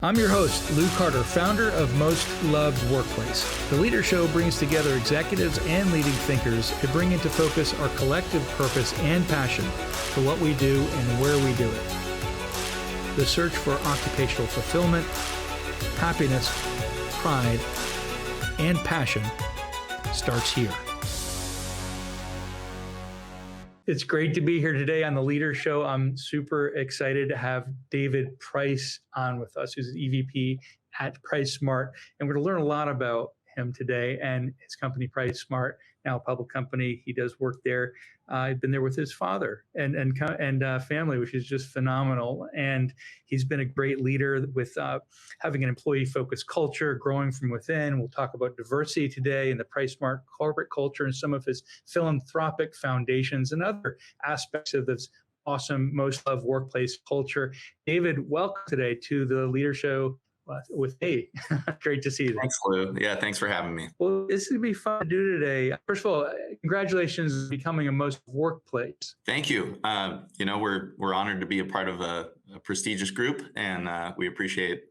I'm your host, Lou Carter, founder of Most Loved Workplace. The Leader Show brings together executives and leading thinkers to bring into focus our collective purpose and passion for what we do and where we do it. The search for occupational fulfillment, happiness, pride, and passion starts here. It's great to be here today on the Leader Show. I'm super excited to have David Price on with us, who's an EVP at PriceSmart. And we're going to learn a lot about him today and his company, PriceSmart, now a public company. He does work there. I've been there with his father and family, which is just phenomenal. And he's been a great leader with having an employee-focused culture, growing from within. We'll talk about diversity today and the PriceSmart corporate culture and some of his philanthropic foundations and other aspects of this awesome Most Loved Workplace culture. David, welcome today to the Leader Show with me. Great to see you. Thanks, Lou. Yeah, thanks for having me. Well, this is going to be fun to do today. First of all, congratulations on becoming a Most Workplace. Thank you. We're honored to be a part of a prestigious group, and we appreciate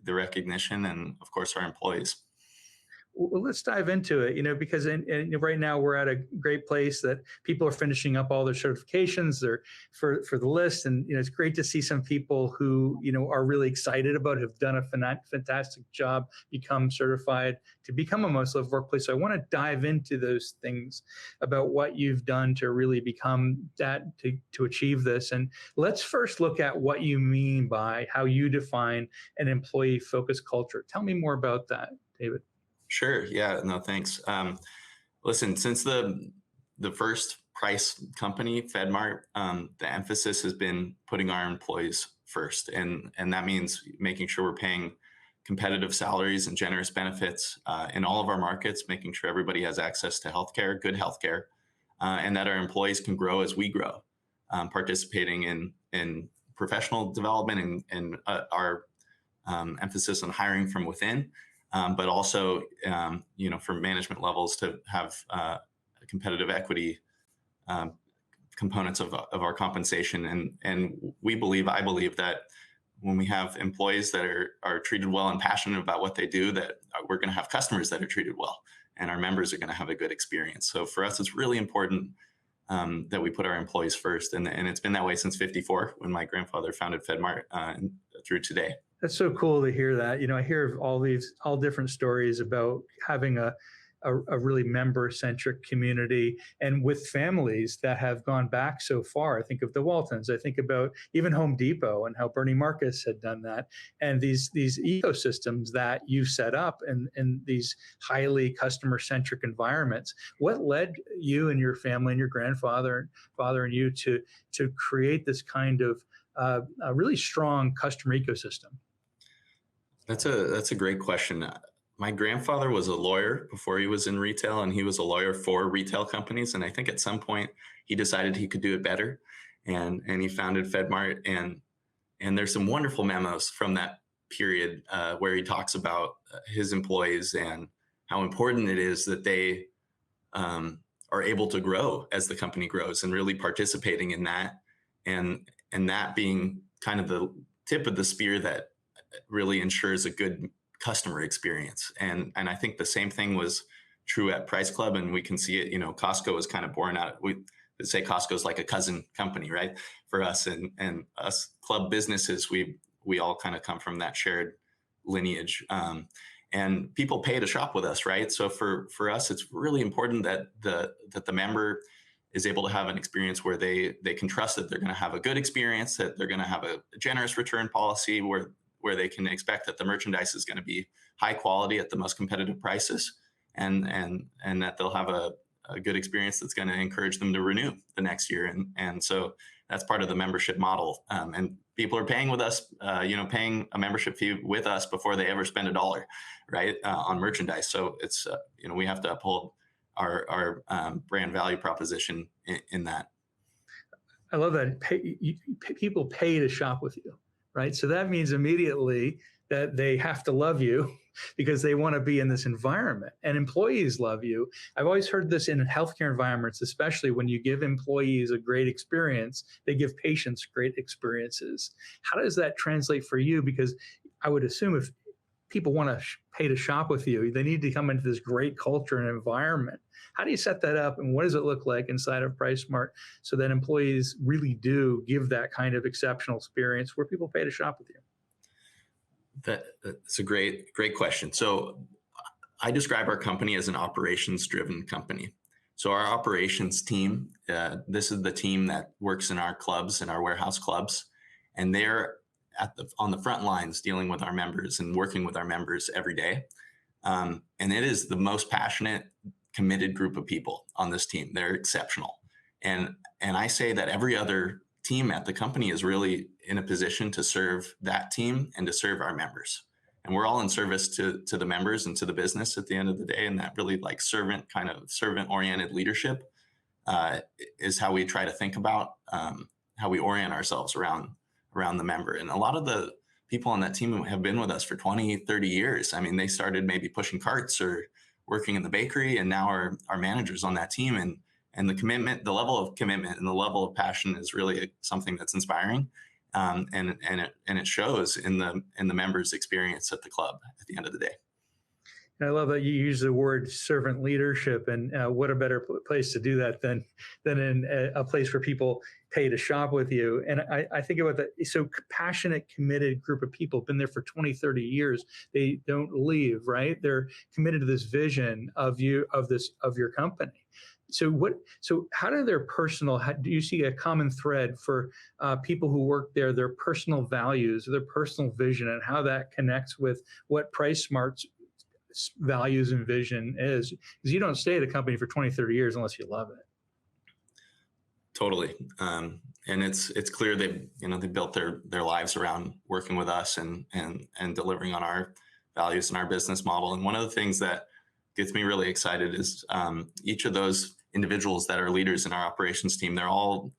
the recognition and, of course, our employees. Well, let's dive into it, because right now we're at a great place that people are finishing up all their certifications for the list. And, it's great to see some people who, are really excited about, have done a fantastic job, become certified to become a Most Loved Workplace. So I want to dive into those things about what you've done to really become that, to achieve this. And let's first look at what you mean by how you define an employee-focused culture. Tell me more about that, David. Sure. Yeah. No, thanks. Listen, since the first Price company, FedMart, the emphasis has been putting our employees first, and that means making sure we're paying competitive salaries and generous benefits in all of our markets, making sure everybody has access to healthcare, good healthcare, and that our employees can grow as we grow, participating in professional development and our emphasis on hiring from within. But also, for management levels to have competitive equity components of our compensation. And I believe that when we have employees that are treated well and passionate about what they do, that we're going to have customers that are treated well, and our members are going to have a good experience. So for us, it's really important that we put our employees first. And it's been that way since '54, when my grandfather founded FedMart, through today. That's so cool to hear that. I hear of all different stories about having a really member-centric community and with families that have gone back so far. I think of the Waltons. I think about even Home Depot and how Bernie Marcus had done that. And these ecosystems that you've set up in these highly customer-centric environments. What led you and your family and your grandfather and you to create this kind of a really strong customer ecosystem? That's a great question. My grandfather was a lawyer before he was in retail, and he was a lawyer for retail companies. And I think at some point he decided he could do it better, and he founded FedMart. And there's some wonderful memos from that period where he talks about his employees and how important it is that they are able to grow as the company grows, and really participating in that, and that being kind of the tip of the spear that really ensures a good customer experience. And I think the same thing was true at Price Club, and we can see it. Costco was kind of born out. We say Costco is like a cousin company, right? For us and us club businesses, we all kind of come from that shared lineage. And people pay to shop with us, right? So for us, it's really important that the member is able to have an experience where they can trust that they're going to have a good experience, that they're going to have a generous return policy, where they can expect that the merchandise is going to be high quality at the most competitive prices, and that they'll have a good experience that's going to encourage them to renew the next year. And so that's part of the membership model. And people are paying with us, paying a membership fee with us before they ever spend $1, right, on merchandise. So it's, we have to uphold our brand value proposition in that. I love that. People pay to shop with you, right? So that means immediately that they have to love you because they want to be in this environment, and employees love you. I've always heard this in healthcare environments, especially when you give employees a great experience, they give patients great experiences. How does that translate for you? Because I would assume if people want to pay to shop with you, they need to come into this great culture and environment. How do you set that up, and what does it look like inside of PriceSmart so that employees really do give that kind of exceptional experience where people pay to shop with you? That's a great question. So I describe our company as an operations driven company. So our operations team, this is the team that works in our clubs and our warehouse clubs, and they're on the front lines dealing with our members and working with our members every day. And it is the most passionate, committed group of people on this team. They're exceptional. And I say that every other team at the company is really in a position to serve that team and to serve our members. And we're all in service to the members and to the business at the end of the day. And that really like servant oriented leadership is how we try to think about how we orient ourselves around the member. And a lot of the people on that team have been with us for 20, 30 years. I mean, they started maybe pushing carts or working in the bakery, and now are managers on that team. And the commitment, the level of commitment and the level of passion is really something that's inspiring. And it shows in the members' experience at the club at the end of the day. And I love that you use the word servant leadership, and what a better place to do that than in a place where people pay to shop with you. And I think about that. So passionate, committed group of people, been there for 20, 30 years. They don't leave, right? They're committed to this vision of your company. So how do do you see a common thread for people who work there, their personal values, their personal vision, and how that connects with what PriceSmart's values and vision is? Because you don't stay at a company for 20, 30 years unless you love it. Totally. And it's clear they built their lives around working with us and delivering on our values and our business model. And one of the things that gets me really excited is each of those individuals that are leaders in our operations team, they're all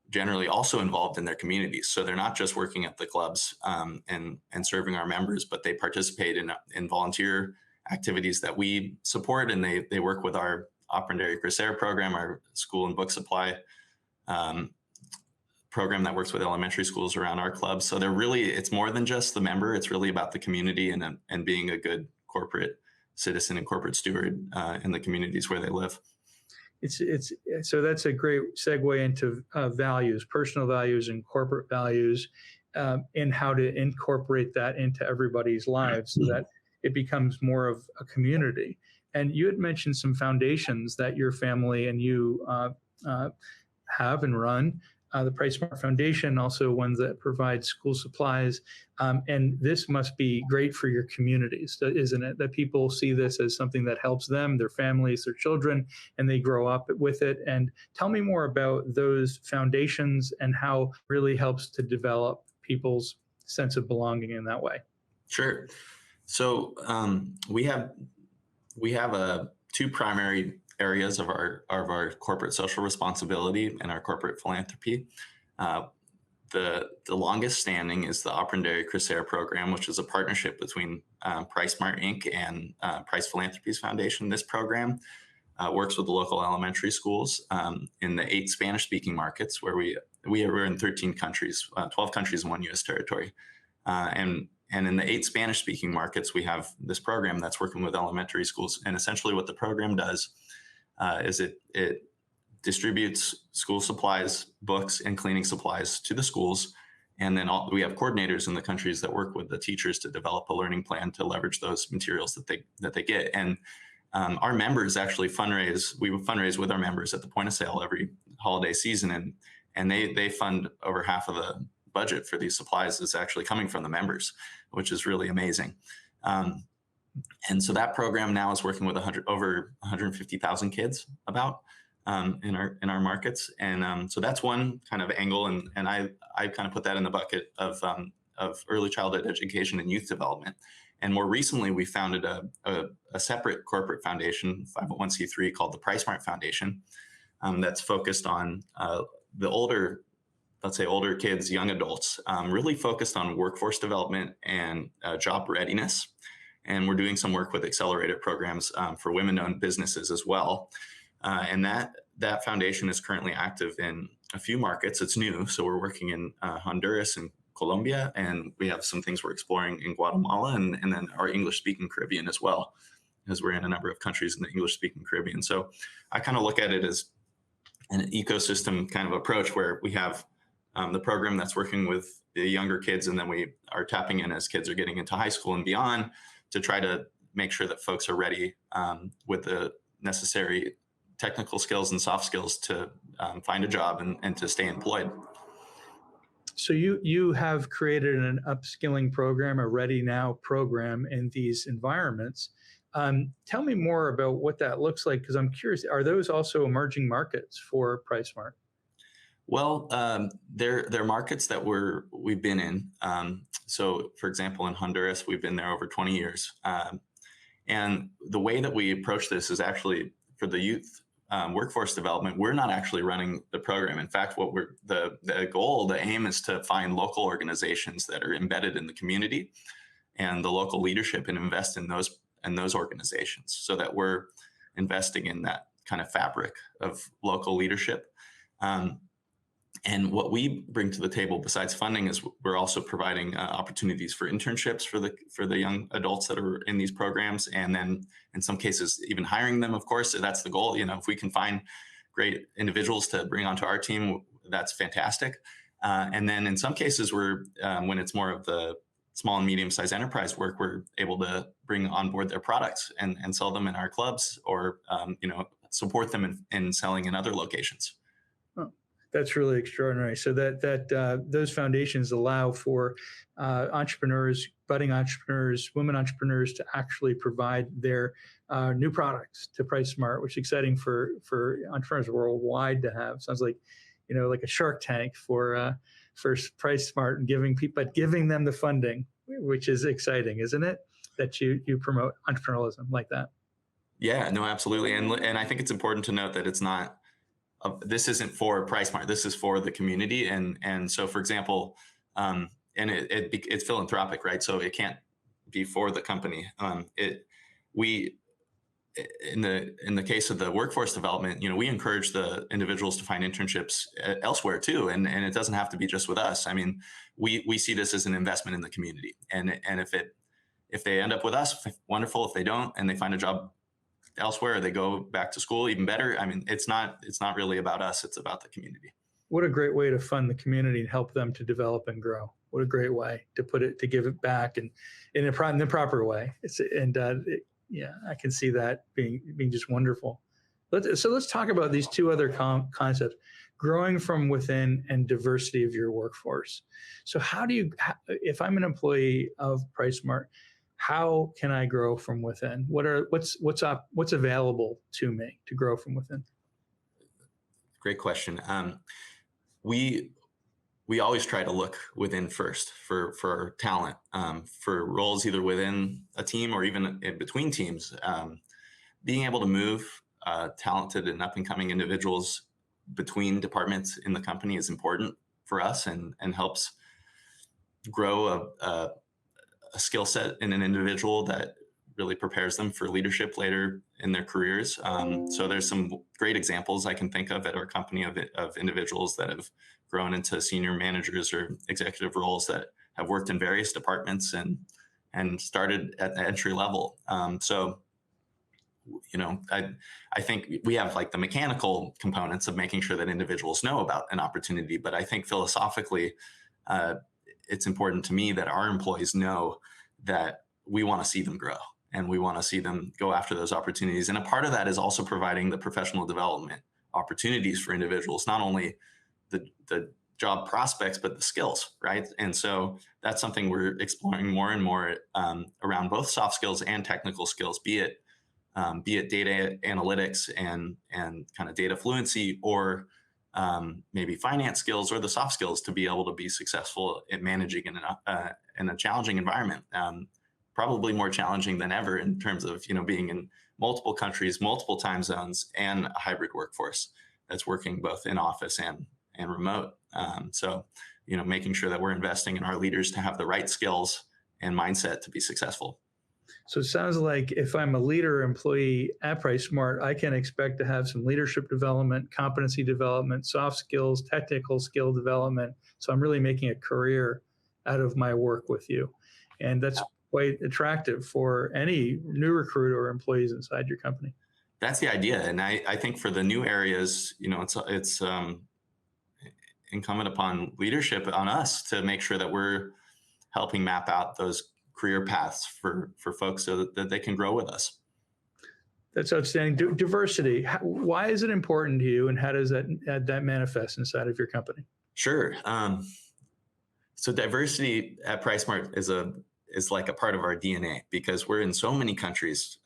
generally also involved in their communities. So they're not just working at the clubs and serving our members, but they participate in volunteer activities that we support, and they work with our Aprender y Crecer program, our school and book supply program that works with elementary schools around our clubs. So it's more than just the member. It's really about the community and being a good corporate citizen and corporate steward in the communities where they live. So that's a great segue into values, personal values and corporate values, and how to incorporate that into everybody's lives so that it becomes more of a community. And you had mentioned some foundations that your family and you have and run. The PriceSmart Foundation, also ones that provide school supplies. And this must be great for your communities, isn't it? That people see this as something that helps them, their families, their children, and they grow up with it. And tell me more about those foundations and how it really helps to develop people's sense of belonging in that way. Sure. So we have two primary areas of our corporate social responsibility and our corporate philanthropy. The longest standing is the Aprender y Crecer program, which is a partnership between PriceSmart Inc. and Price Philanthropies Foundation. This program works with the local elementary schools in the 8 Spanish-speaking markets, where we're in 13 countries, 12 countries in 1 U.S. territory. And in the 8 Spanish-speaking markets, we have this program that's working with elementary schools. And essentially what the program does is it distributes school supplies, books, and cleaning supplies to the schools. And then we have coordinators in the countries that work with the teachers to develop a learning plan to leverage those materials that they get. And our members actually fundraise. We fundraise with our members at the point of sale every holiday season, and they fund over half of the budget for these supplies is actually coming from the members, which is really amazing. And so that program now is working with over 150,000 kids in our markets. And so that's one kind of angle. And I kind of put that in the bucket of early childhood education and youth development. And more recently, we founded a separate corporate foundation, 501c3, called the PriceSmart Foundation, that's focused on the older kids, young adults, really focused on workforce development and job readiness. And we're doing some work with accelerator programs for women-owned businesses as well. And that foundation is currently active in a few markets. It's new, so we're working in Honduras and Colombia, and we have some things we're exploring in Guatemala, and then our English-speaking Caribbean as well, as we're in a number of countries in the English-speaking Caribbean. So I kind of look at it as an ecosystem kind of approach where we have the program that's working with the younger kids, and then we are tapping in as kids are getting into high school and beyond to try to make sure that folks are ready with the necessary technical skills and soft skills to find a job and to stay employed. So you have created an upskilling program, a Ready Now program in these environments. Tell me more about what that looks like, because I'm curious. Are those also emerging markets for PriceSmart? Well, they're markets that we've been in. So, for example, in Honduras, we've been there over 20 years. And the way that we approach this is actually for the youth workforce development. We're not actually running the program. In fact, what the goal, the aim is to find local organizations that are embedded in the community and the local leadership, and invest in those organizations, so that we're investing in that kind of fabric of local leadership. And what we bring to the table, besides funding, is we're also providing opportunities for internships for the young adults that are in these programs, and then in some cases even hiring them. Of course, that's the goal. If we can find great individuals to bring onto our team, that's fantastic. And then in some cases, when it's more of the small and medium-sized enterprise work, we're able to bring on board their products and sell them in our clubs, or support them in selling in other locations. That's really extraordinary. So those foundations allow for entrepreneurs, budding entrepreneurs, women entrepreneurs to actually provide their new products to PriceSmart, which is exciting for entrepreneurs worldwide to have. Sounds like, like a Shark Tank for PriceSmart, and giving them the funding, which is exciting, isn't it? That you promote entrepreneurialism like that. Yeah, no, absolutely. And I think it's important to note that it's not. This isn't for PriceSmart. This is for the community, and so, for example, and it's philanthropic, right? So it can't be for the company. We in the case of the workforce development, we encourage the individuals to find internships elsewhere too, and it doesn't have to be just with us. I mean, we see this as an investment in the community, and if they end up with us, wonderful. If they don't, and they find a job elsewhere, or they go back to school, even better. I mean, it's not really about us, it's about the community. What a great way to fund the community and help them to develop and grow. What a great way to give it back, and in the proper way. Yeah, I can see that being just wonderful. So let's talk about these two other concepts: growing from within and diversity of your workforce. So if I'm an employee of PriceSmart, how can I grow from within? What's available to me to grow from within? Great question. We always try to look within first for talent, for roles either within a team or even in between teams. Being able to move talented and up and coming individuals between departments in the company is important for us, and helps grow a skill set in an individual that really prepares them for leadership later in their careers. So there's some great examples I can think of at our company of individuals that have grown into senior managers or executive roles that have worked in various departments and started at the entry level. So I think we have like the mechanical components of making sure that individuals know about an opportunity, but I think philosophically, it's important to me that our employees know that we want to see them grow, and we want to see them go after those opportunities. And a part of that is also providing the professional development opportunities for individuals, not only the job prospects, but the skills, right? And so that's something we're exploring more and more around both soft skills and technical skills, be it data analytics and kind of data fluency, or maybe finance skills, or the soft skills to be able to be successful in managing in a challenging environment. Probably more challenging than ever in terms of being in multiple countries, multiple time zones, and a hybrid workforce that's working both in office and remote. So making sure that we're investing in our leaders to have the right skills and mindset to be successful. So it sounds like if I'm a leader employee at PriceSmart, I can expect to have some leadership development, competency development, soft skills, technical skill development. So I'm really making a career out of my work with you. And that's quite attractive for any new recruit or employees inside your company. That's the idea. And I think for the new areas, it's incumbent upon leadership, on us, to make sure that we're helping map out those career paths for folks so that they can grow with us. That's outstanding. Diversity. Why is it important to you, and how does that manifest inside of your company? Sure. So diversity at PriceSmart is like a part of our DNA, because we're in so many countries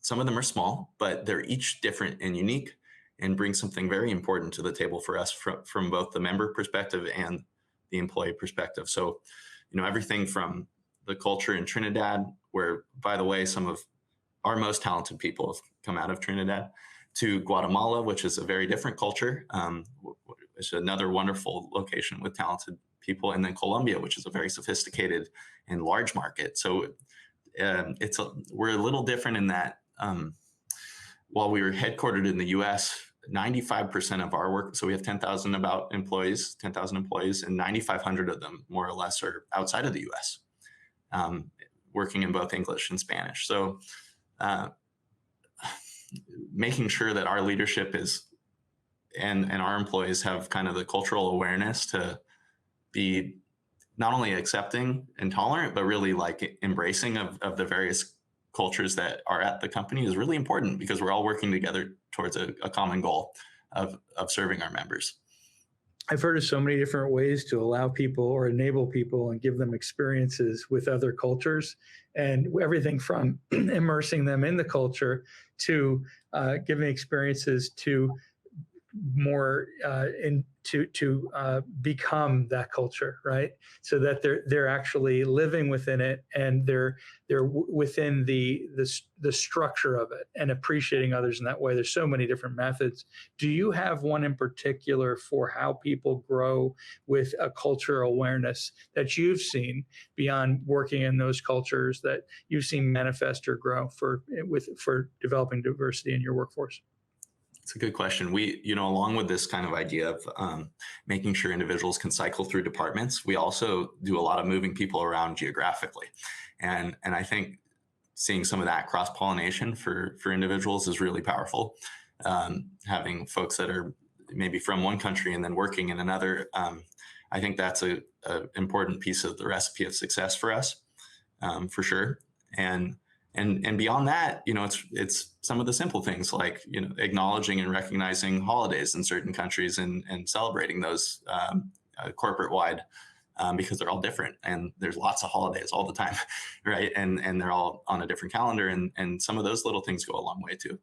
some of them are small, but they're each different and unique, and bring something very important to the table for us from both the member perspective and the employee perspective. So, everything from the culture in Trinidad, where, by the way, some of our most talented people have come out of Trinidad, to Guatemala, which is a very different culture. It's another wonderful location with talented people, and then Colombia, which is a very sophisticated and large market. So we're a little different in that. While we were headquartered in the U.S., 95% of our work, so we have 10,000 employees, and 9,500 of them, more or less, are outside of the U.S., working in both English and Spanish. So making sure that our leadership and our employees have kind of the cultural awareness to be not only accepting and tolerant, but really like embracing of the various cultures that are at the company is really important, because we're all working together towards a common goal of serving our members. I've heard of so many different ways to allow people or enable people and give them experiences with other cultures, and everything from immersing them in the culture to giving experiences to more to become that culture, right? So that they're actually living within it, and they're within the structure of it, and appreciating others in that way. There's so many different methods. Do you have one in particular for how people grow with a cultural awareness that you've seen beyond working in those cultures, that you've seen manifest or grow for developing diversity in your workforce? It's a good question. We, along with this kind of idea of making sure individuals can cycle through departments, we also do a lot of moving people around geographically. And I think seeing some of that cross-pollination for individuals is really powerful. Having folks that are maybe from one country and then working in another, I think that's a important piece of the recipe of success for us, for sure. And beyond that, it's some of the simple things like, acknowledging and recognizing holidays in certain countries and celebrating those corporate wide, because they're all different, and there's lots of holidays all the time, right? And they're all on a different calendar, and some of those little things go a long way too.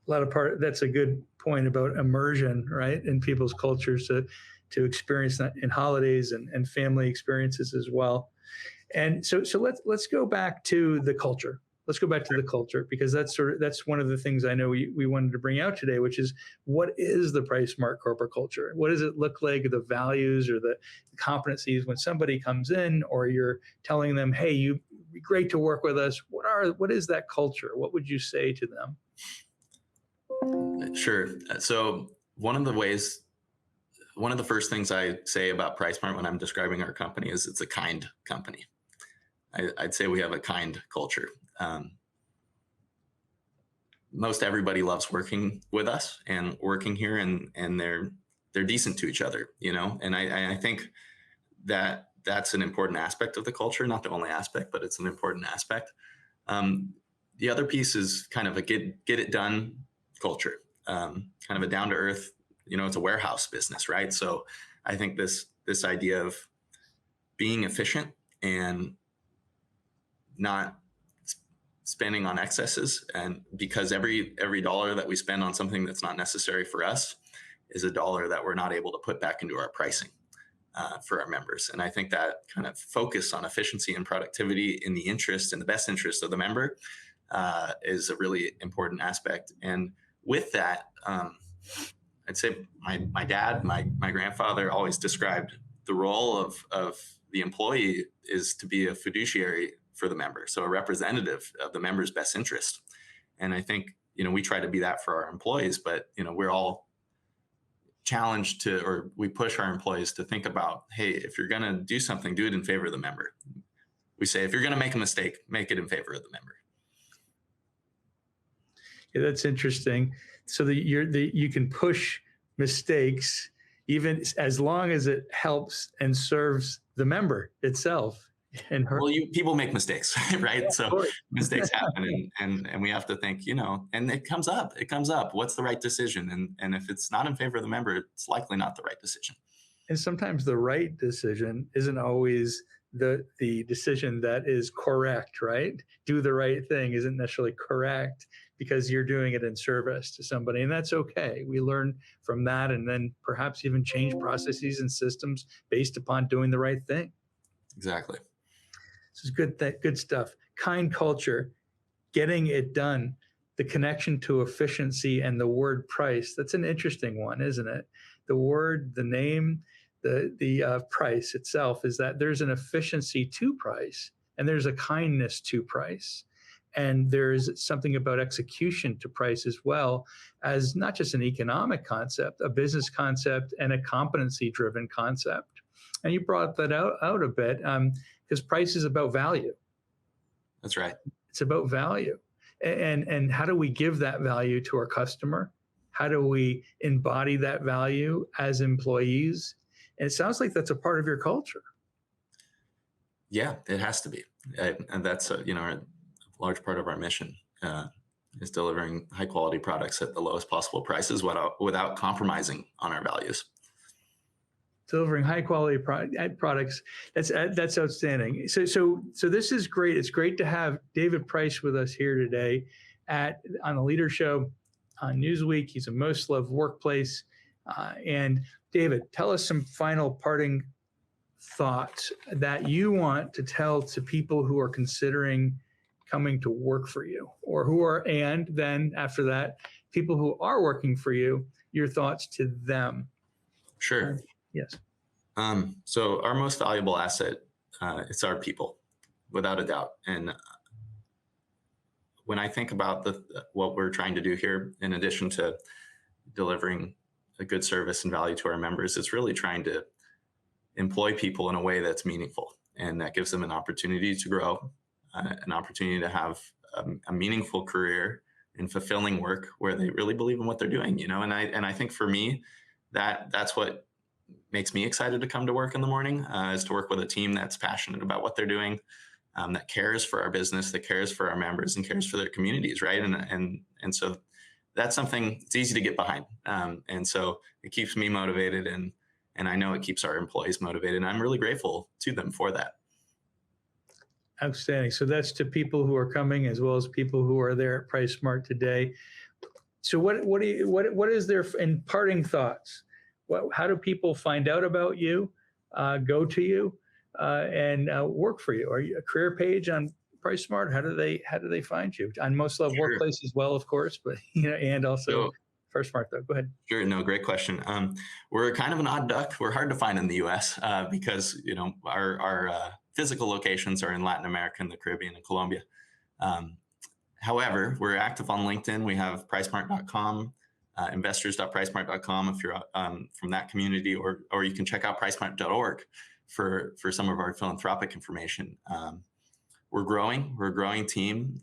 That's a good point about immersion, right? In people's cultures to experience that in holidays and family experiences as well. And so let's go back to the culture. Let's go back to the culture, because that's one of the things I know we wanted to bring out today, which is, what is the PriceSmart corporate culture? What does it look like? The values or the competencies when somebody comes in, or you're telling them, "Hey, you'd be great to work with us." What is that culture? What would you say to them? Sure. So one of the first things I say about PriceSmart when I'm describing our company is it's a kind company. I'd say we have a kind culture. Most everybody loves working with us and working here, and they're decent to each other, and I think that that's an important aspect of the culture, not the only aspect, but it's an important aspect. The other piece is kind of a get it done culture, kind of a down to earth, it's a warehouse business, right? So I think this idea of being efficient and not spending on excesses, and because every dollar that we spend on something that's not necessary for us is a dollar that we're not able to put back into our pricing for our members. And I think that kind of focus on efficiency and productivity in the best interest of the member is a really important aspect. And with that, I'd say my dad, my grandfather always described the role of the employee is to be a fiduciary for the member, so a representative of the member's best interest. And I think we try to be that for our employees, but we're all challenge to, or we push our employees to think about, hey, if you're going to do something, do it in favor of the member. We say, if you're going to make a mistake, make it in favor of the member. Yeah, that's interesting. So that you can push mistakes even as long as it helps and serves the member itself. And her. Well, people make mistakes, right? Yeah, so mistakes happen, and we have to think, and it comes up. What's the right decision? And if it's not in favor of the member, it's likely not the right decision. And sometimes the right decision isn't always the decision that is correct, right? Do the right thing isn't necessarily correct because you're doing it in service to somebody, and that's okay. We learn from that, and then perhaps even change processes and systems based upon doing the right thing. Exactly. This is good stuff. Kind culture, getting it done, the connection to efficiency, and the word price. That's an interesting one, isn't it? The word, the name, the price itself is that there's an efficiency to price, and there's a kindness to price. And there's something about execution to price as well, as not just an economic concept, a business concept, and a competency-driven concept. And you brought that out a bit, because price is about value. That's right. It's about value. And how do we give that value to our customer? How do we embody that value as employees? And it sounds like that's a part of your culture. Yeah, it has to be. And that's, a large part of our mission is delivering high quality products at the lowest possible prices without compromising on our values. Delivering high quality products. That's outstanding. So this is great. It's great to have David Price with us here today on the Leader Show on Newsweek. He's a most loved workplace. And David, tell us some final parting thoughts that you want to tell to people who are considering coming to work for you, and then after that, people who are working for you, your thoughts to them. Sure. Yes. So our most valuable asset, it's our people, without a doubt. And when I think about what we're trying to do here, in addition to delivering a good service and value to our members, it's really trying to employ people in a way that's meaningful and that gives them an opportunity to grow, an opportunity to have a meaningful career and fulfilling work where they really believe in what they're doing, And I think for me, that's what makes me excited to come to work in the morning, is to work with a team that's passionate about what they're doing, that cares for our business, that cares for our members, and cares for their communities, right? And so that's something it's easy to get behind, and so it keeps me motivated, and I know it keeps our employees motivated, and I'm really grateful to them for that. Outstanding. So that's to people who are coming as well as people who are there at PriceSmart today. So what is their in parting thoughts? How do people find out about you, go to you, and work for you? Are you a career page on PriceSmart? How do they find you? On Most Loved Sure. Workplace as well, of course, but and also PriceSmart though. Go ahead. Sure. No, great question. We're kind of an odd duck. We're hard to find in the U.S. Because our physical locations are in Latin America and the Caribbean and Colombia. However, we're active on LinkedIn. We have PriceSmart.com. Investors.pricesmart.com if you're from that community, or you can check out PriceSmart.org for some of our philanthropic information. We're a growing team,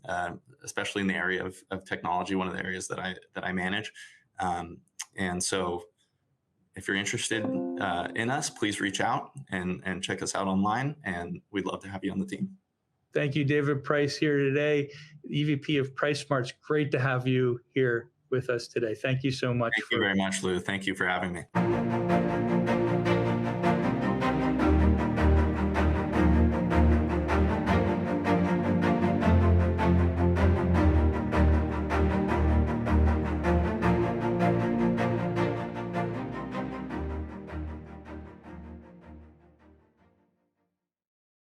especially in the area of technology, one of the areas that I manage. And so if you're interested in us, please reach out and check us out online, and we'd love to have you on the team. Thank you, David Price, here today, EVP of PriceSmart. It's great to have you here with us today. Thank you so much. Thank you very much, Lou. Thank you for having me.